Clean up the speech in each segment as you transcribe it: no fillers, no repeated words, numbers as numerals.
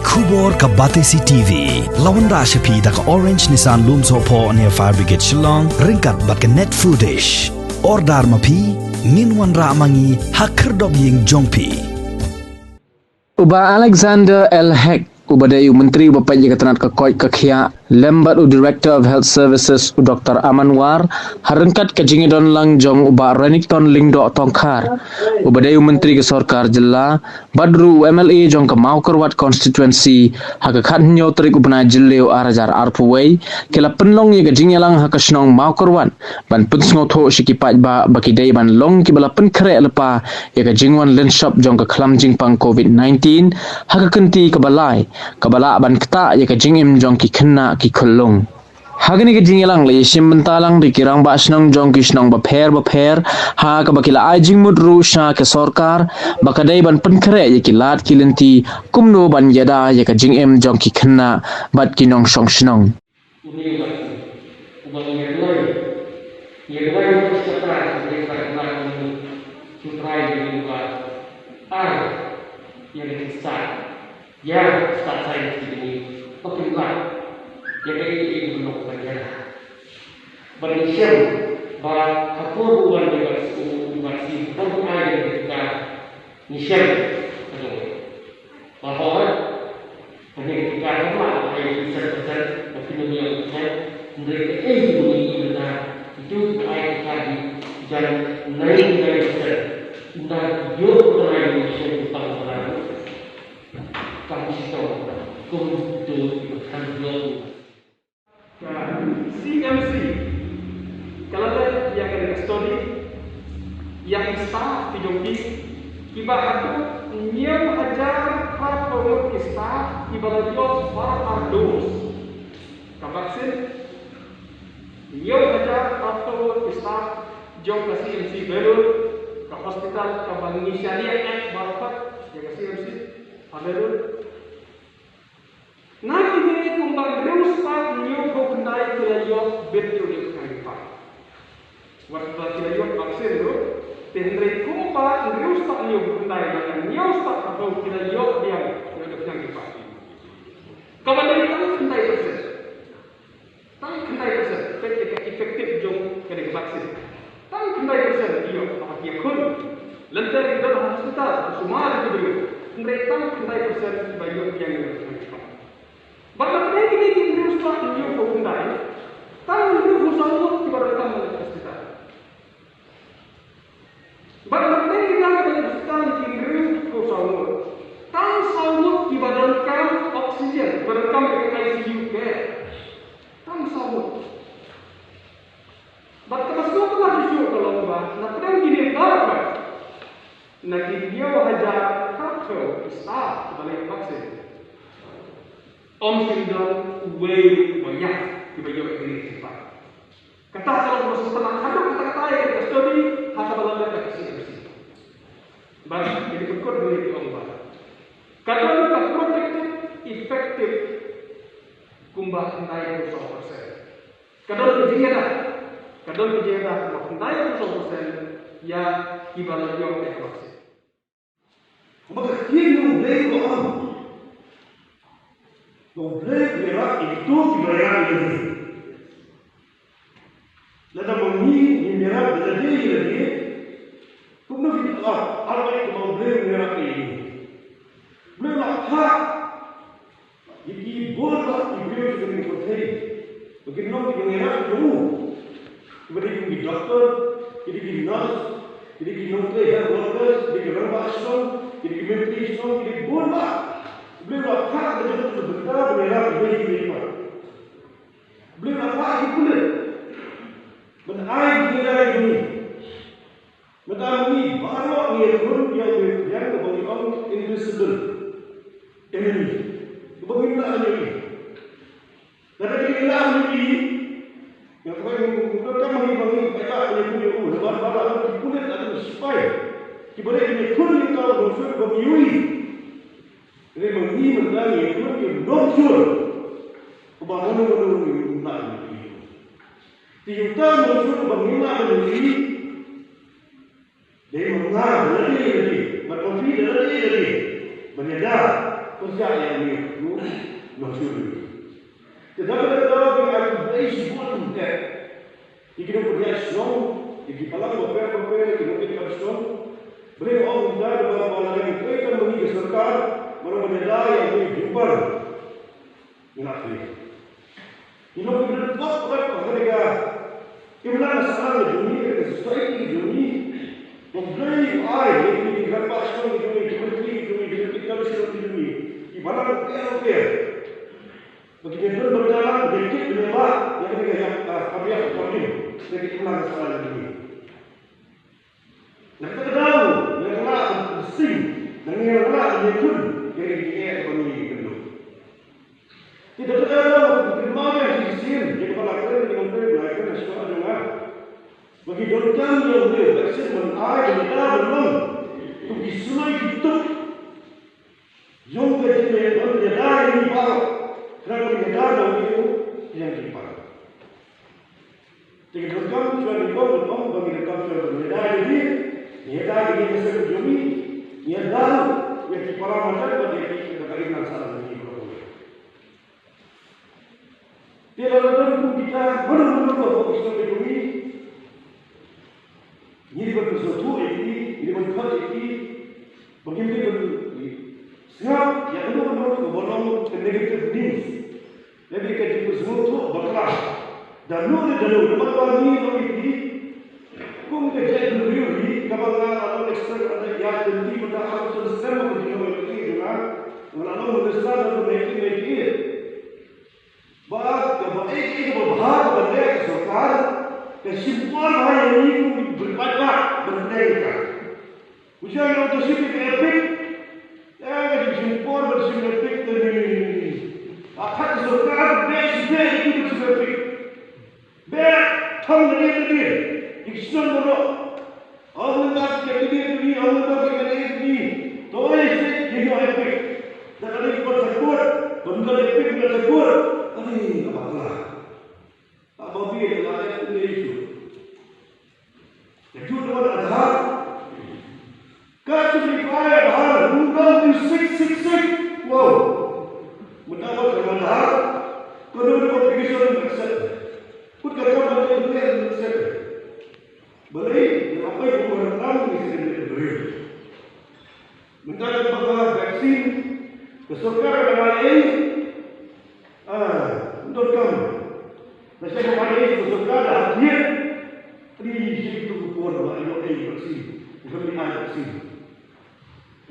Kubor ka Batesi TV. Lawan Rashapi da ka Orange Nissan Lynshop po near Fire Brigade Shillong. Ringkat bat ka net footage. Ordar mapi. Minwan Ramangi hakerdog ying jongpi. Uba Alexander L. Heck, uba dayu Menteri Bapak Jikatanat Kekoi Kekhia, lembat u Director of Health Services u Dr. Amanwar, harengkat ke jingidon langjong uba Renington Lingdo Tongkar, uba dayu Menteri Kesorkar Jela, badru MLA jong ke Maukerwat Constituency, hakakat nyo terik ubna jeleu arajar arpuway, kela penlong ye ke jingelang hakasnong Maukerwat, ban pensngo tho shiki Paidbah baki day ban long ki bala Pynkhreh lepa, ye ke Jingwan Lynshop jong ke kelam jingpang COVID-19, hakakenti ke balai, kabala ban ketak ye ke jingim jong ki kena ki kulung. Hagani ke jingelang le sim bentalang dikirang ba snong jong ki snong bapher ha ka bakila ajing mudru sha ke sorkar bakadai ban Pynkhreh ye ki lat ki lenti kumno ban yada ye ke jingim jong ki kena bat ki nong song snong. Ya, start saya di sini. Okelah, jadi ini belum berjalan. Bernisam, bahawa kapur bukan diversi, bukan ada ketika nisam, bahawa ketika lama ada besar-besar, tapi dunia mereka ini benar itu ada tadi dan naik dari besar, dan jauh dari nisam tentang orang. CMC kalau ada yang ada story yang staff di Jogja iba itu nyam ajar para staff iba lagi para ardos vaksin nyam ajar para staff Jogja CMC baru ke hospital ke Bank Syariah Barat yang CMC baru. Nanti ini kumbang ruspa new kokendai kilayok betul di kalifa. Waktu kilayok vaksin itu, tendri kumbang ruspa new kokendai dan new stak atau kilayok dia di kalifa. Kalau dari kami kendai persen, efektif jom kena vaksin. Tapi kendai persen dia apa dia kun, lantar di dalam hospital semua itu beliau. Mereka kendai persen bayar yang kalifa. Bapak ini kita harus new kokendai, tahu new usaha diberlakukan oleh kita. Bapak ini kita berbicara new usaha, tahu usaha diberlakukan oksigen, diberlakukan dengan ICU care, tahu usaha. Bapak masuk ke mana juga kalau bapak, nak pernah gini bapak, nak dia hajar kapsul start balik vaksin. Om Sindon way banyak di bagian ini cepat. Kata kalau masuk tenang, ada kata-kata yang kita studi, hanya balanda dan kesi. Baik, jadi berikut dari Om Bah. Kalau kita protected, efektif, kumbah kentai 100%. Kalau kejadian kumbah kentai 100%, ya ibarat yang vaksin. Maka ini mulai orang. Komplek merah itu dibayar lagi. Lalu mengi merah berada lagi. Kemudian kita apa yang komplek merah ini? Merah hak. Jadi boleh dibilang dengan konteks. Bagaimana kita merah dulu? Kemudian kita doktor, jadi kita nurse, jadi kita health workers, jadi kita rawat, jadi kita medis, jadi boleh. Beliau apa ada jatuh sebentar beliau beli beli apa? Beliau apa ikulah? Menaik dia ini, menaik banyak ni pun yang bagi orang invisible enemy. Bagaimana ini? Dari inilah ini yang kita bagi mereka yang punya lebar lebar kulit atau supaya kita ini kulit kalau dosa bagi ini mengi mendangi itu yang nonsur kebangunan menurut nak itu. Tiada nonsur bagaimana menjadi dia mengarah lagi, berkonflik lagi, menyedar kerja yang ni maksud. Tetapi kalau kita beri pun tak, kita punya strong, kita palang beberapa kita strong. Beri orang muda beberapa orang yang mereka bagi serkar, mereka menyadari yang ini jumpa. Ingatlah. Ini kita tak perlu mereka. Kita masalah dunia, society dunia. Memberi air yang didapat strong dunia, dunia kita strong dunia. Ibarat apa? Begitu berjalan sedikit lewat yang kita yang kabiat kami sedikit pulang masalah dunia. Nak kita tahu yang telah bersih dan yang telah menyebut dari dunia ekonomi itu. Kita tahu bagaimana sistem yang berlaku di negara belajar nasional juga. Bagi dorkan yang dia berhasil menarik kita belum untuk disulai itu. Yang kita berjaya ini baru kerana kita tahu itu yang kita. Jadi dorkan cuma dibuat bagi dorkan cuma berjaya ini. Ia dah ini mesti berjumi. Ia dah yang dipara macam bagi kita kaitan salah ini berlaku. Tidak ada pun kita benar-benar fokus pada berjumi. Ini bersesuatu ini berkat ini. Bagaimana siap yang benar-benar berbolong ke negatif news. Jadi kita bersesuatu berkelas. Dan lalu lepas ini kung kerja dulu kapag atau ekstern ada yang nanti pada harus sistem berjalan begini juga, lalu besar atau naik. Bahawa kebaik itu berbahaya pada serkar, kesimpulan bahaya ini berbanyak berbeda. Ujian yang tersebut efek, kesimpulan bersifat efek dari akan serkar beda itu bersifat efek. Beda thang dari Islam bodoh. Allah tak kena ini, Allah tak kena ini. Toh ini efek. Dan ada ikut sekut, benda efek benda sekut. Ini apa? Apa biar ada itu? Itu adalah adhar. Kasih dikaya adhar, undang di 666. Wow. Mendapat adhar. Kedua-dua pergisan maksud. Kut kata benda maksud. Beri apa yang berhentam di sini beri. Mendapat masalah vaksin, keserkaran dengan ini, untuk kamu. Nasihat kepada ini keserkaran hadir di situ pun ada vaksin, bukan vaksin.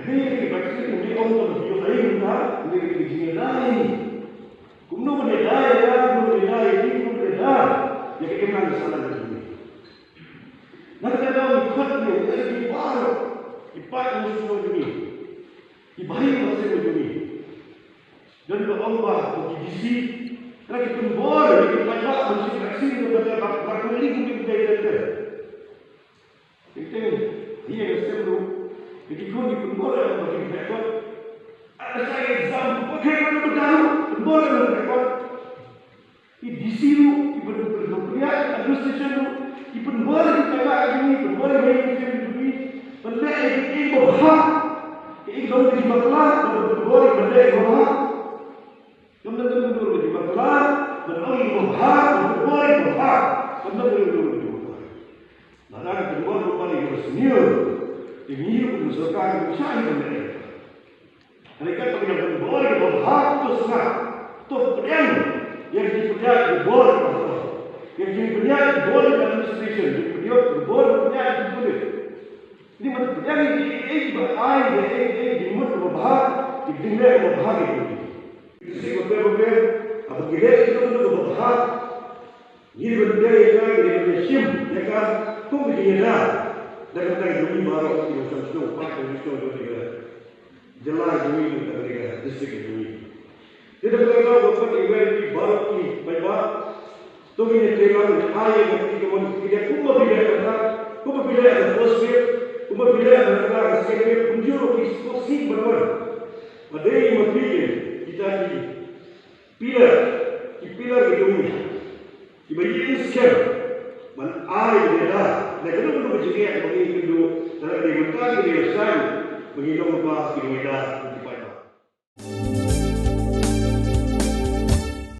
Jadi vaksin ini untuk hidup lain tak, ini kejian lain. Kumno berdaya, ini. Yang kita kenal salah ini. Nanti ada ikut yang ada di baru, ibarat musuh ini, ibarat musuh ini. Dan Allah bagi gizi, kerana kita boleh kita banyak musuh vaksin kepada bakal ini mungkin kita ada. Kita dia selalu jadi kau ni pun boleh bagi kita. Ada saya exam, pakai mana berdaru, boleh mereka. Di sini ibu berdoa, administration Ipun boleh kita ini, boleh bagi ini, benda ini berhak, ini kalau dimaklum, boleh benda berhak, benda itu dimaklum, benda ini berhak, boleh berhak, benda itu berhak. Nada kedua lupa ini bersenior, ini mengusulkan usaha benda. Mereka tidak boleh berhak tu sangat, tu yang dipercayai boleh berhak. Yang dipercayai boleh administration, dipercayai boleh boleh. Ini macam ini berada di mulut berbahag, di dunia berbahag itu. Ini berbeza, apa kita itu berbahag. Ini berbeza dengan Malaysia, mereka pun berbeza. Dan mereka juga baru di Swkh, pakai Swkh juga. Jelas juga mereka distrik itu. Jadi mereka buat event baru di Paidbah. तो ये ट्रेलर आए व्यक्ति को मन किया कुंभ विलय करना कुंभ विलय फर्स्ट वेव कुंभ विलय करना सेकंड वेव कुंजो की इसको सीख बनवर बदे मफी के kita di pilar gitu di bagian sekian man ai dia dah kalau kita berjaya bagi itu dalam di mentari di sana bagi nomor pas di